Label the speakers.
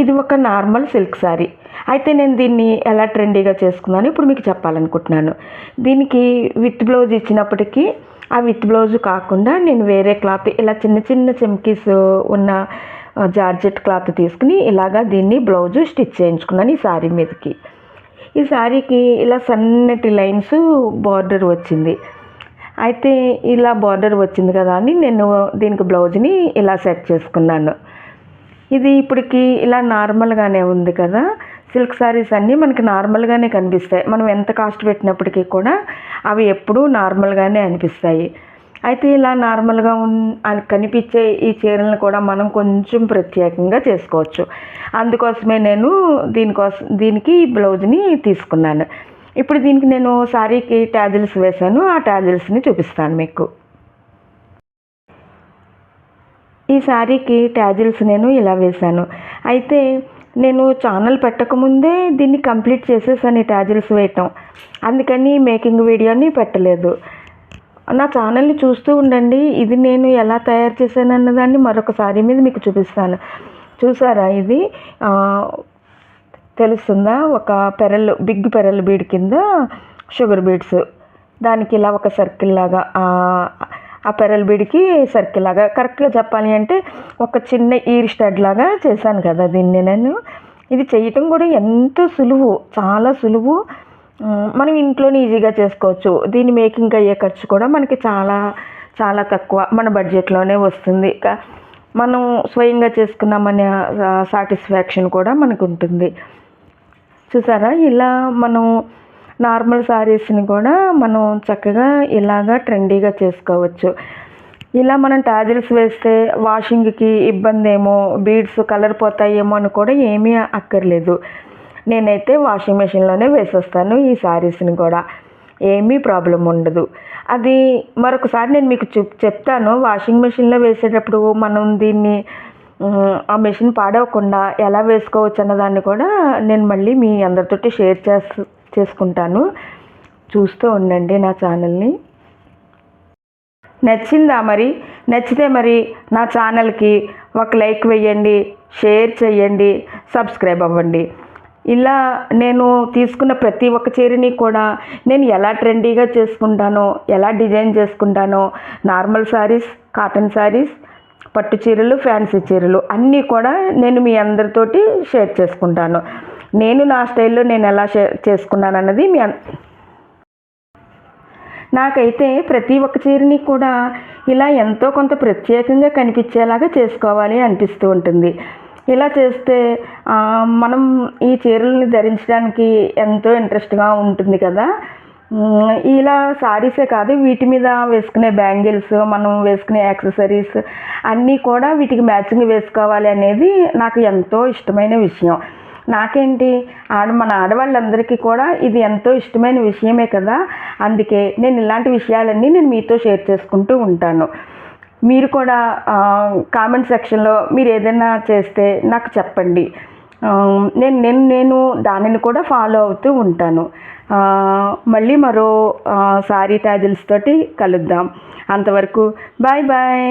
Speaker 1: ఇది ఒక normal silk sari. అయితే నేను దీన్ని ఎలా ట్రెండీగా చేసుకున్నానో ఇప్పుడు మీకు చెప్పాలనుకుంటున్నాను. దీనికి విత్ బ్లౌజ్ ఇచ్చినప్పటికీ ఆ విత్ బ్లౌజ్ కాకుండా నేను వేరే క్లాత్ ఇలా చిన్న చిన్న చెమ్కీస్ ఉన్న జార్జెట్ క్లాత్ తీసుకుని ఇలాగా దీన్ని బ్లౌజు స్టిచ్ చేయించుకున్నాను ఈ శారీ మీదకి. ఈ శారీకి ఇలా సన్నటి లైన్స్ బార్డర్ వచ్చింది. అయితే ఇలా బార్డర్ వచ్చింది కదా అని నేను దీనికి బ్లౌజ్ని ఇలా సెట్ చేసుకున్నాను. ఇది ఇప్పటికి ఇలా నార్మల్గానే ఉంది కదా. సిల్క్ శారీస్ అన్నీ మనకి నార్మల్గానే కనిపిస్తాయి. మనం ఎంత కాస్ట్ పెట్టినప్పటికీ కూడా అవి ఎప్పుడూ నార్మల్గానే అనిపిస్తాయి. అయితే ఇలా నార్మల్గా కనిపించే ఈ చీరలను కూడా మనం కొంచెం ప్రత్యేకంగా చేసుకోవచ్చు. అందుకోసమే నేను దీనికి బ్లౌజ్ని తీసుకున్నాను. ఇప్పుడు దీనికి నేను శారీకి ట్యాజిల్స్ వేశాను. ఆ ట్యాజిల్స్ని చూపిస్తాను మీకు. ఈ శారీకి ట్యాజిల్స్ నేను ఇలా వేశాను. అయితే నేను ఛానల్ పెట్టకముందే దీన్ని కంప్లీట్ చేసేసాను ఈ ట్యాజిల్స్ వేయటం. అందుకని మేకింగ్ వీడియోని పెట్టలేదు. నా ఛానల్ని చూస్తూ ఉండండి. ఇది నేను ఎలా తయారు చేశాను అన్నదాన్ని మరొక శారీ మీద మీకు చూపిస్తాను. చూసారా, ఇది తెలుస్తుందా? ఒక బిగ్ పెరల్ బీడ్ కింద షుగర్ బీడ్స్, దానికి ఇలా ఒక సర్కిల్ లాగా, ఆ పెరల్ బీడ్కి సర్కిల్ లాగా, కరెక్ట్గా చెప్పాలి అంటే ఒక చిన్న ఈర్ స్టడ్ లాగా చేశాను కదా దీన్ని నేను. ఇది చేయటం కూడా ఎంతో సులువు, చాలా సులువు. మనం ఇంట్లోనే ఈజీగా చేసుకోవచ్చు. దీని మేకింగ్ అయ్యే ఖర్చు కూడా మనకి చాలా చాలా తక్కువ, మన బడ్జెట్లోనే వస్తుంది. మనం స్వయంగా చేసుకున్నామనే సాటిస్ఫాక్షన్ కూడా మనకు ఉంటుంది. చూసారా, ఇలా మనం నార్మల్ శారీస్ని కూడా మనం చక్కగా ఇలాగా ట్రెండీగా చేసుకోవచ్చు. ఇలా మనం టాజిల్స్ వేస్తే వాషింగ్కి ఇబ్బంది ఏమో, బీడ్స్ కలర్ పోతాయేమో అని కూడా ఏమీ అక్కర్లేదు. నేనైతే వాషింగ్ మెషిన్లోనే వేసేస్తాను ఈ శారీస్ని కూడా, ఏమీ ప్రాబ్లం ఉండదు. అది మరొకసారి నేను మీకు చెప్తాను. వాషింగ్ మెషిన్లో వేసేటప్పుడు మనం దీన్ని ఆ మెషిన్ పాడవకుండా ఎలా వేసుకోవచ్చు అన్నదాన్ని కూడా నేను మళ్ళీ మీ అందరితోటి షేర్ చేసుకుంటాను. చూస్తూ ఉండండి నా ఛానల్ని. నచ్చిందా? నచ్చితే నా ఛానల్కి ఒక లైక్ వేయండి, షేర్ చేయండి, సబ్స్క్రైబ్ అవ్వండి. ఇలా నేను తీసుకున్న ప్రతి ఒక్క చీరని కూడా నేను ఎలా ట్రెండీగా చేసుకుంటానో, ఎలా డిజైన్ చేసుకుంటానో, నార్మల్ శారీస్, కాటన్ శారీస్, పట్టు చీరలు, ఫ్యాన్సీ చీరలు అన్నీ కూడా నేను మీ అందరితోటి షేర్ చేసుకుంటాను. నేను నా స్టైల్లో నేను ఎలా షేర్ చేసుకున్నాను అన్నది నాకైతే ప్రతి ఒక్క చీరని కూడా ఇలా ఎంతో కొంత ప్రత్యేకంగా కనిపించేలాగా చేసుకోవాలి అనిపిస్తూ ఉంటుంది. ఇలా చేస్తే మనం ఈ చీరలని ధరించడానికి ఎంతో ఇంట్రెస్ట్గా ఉంటుంది కదా. ఇలా శారీసే కాదు, వీటి మీద వేసుకునే బ్యాంగిల్స్, మనం వేసుకునే యాక్సెసరీస్ అన్నీ కూడా వీటికి మ్యాచింగ్ వేసుకోవాలి అనేది నాకు ఎంతో ఇష్టమైన విషయం. నాకేంటి, మన ఆడవాళ్ళందరికీ కూడా ఇది ఎంతో ఇష్టమైన విషయమే కదా. అందుకే నేను ఇలాంటి విషయాలన్నీ నేను మీతో షేర్ చేసుకుంటూ ఉంటాను. మీరు కూడా కామెంట్ సెక్షన్లో మీరు ఏదైనా చేస్తే నాకు చెప్పండి. నేను దానిని కూడా ఫాలో అవుతూ ఉంటాను. మళ్ళీ మరో శారీ ట్యాజిల్స్ తోటి కలుద్దాం. అంతవరకు బాయ్ బాయ్.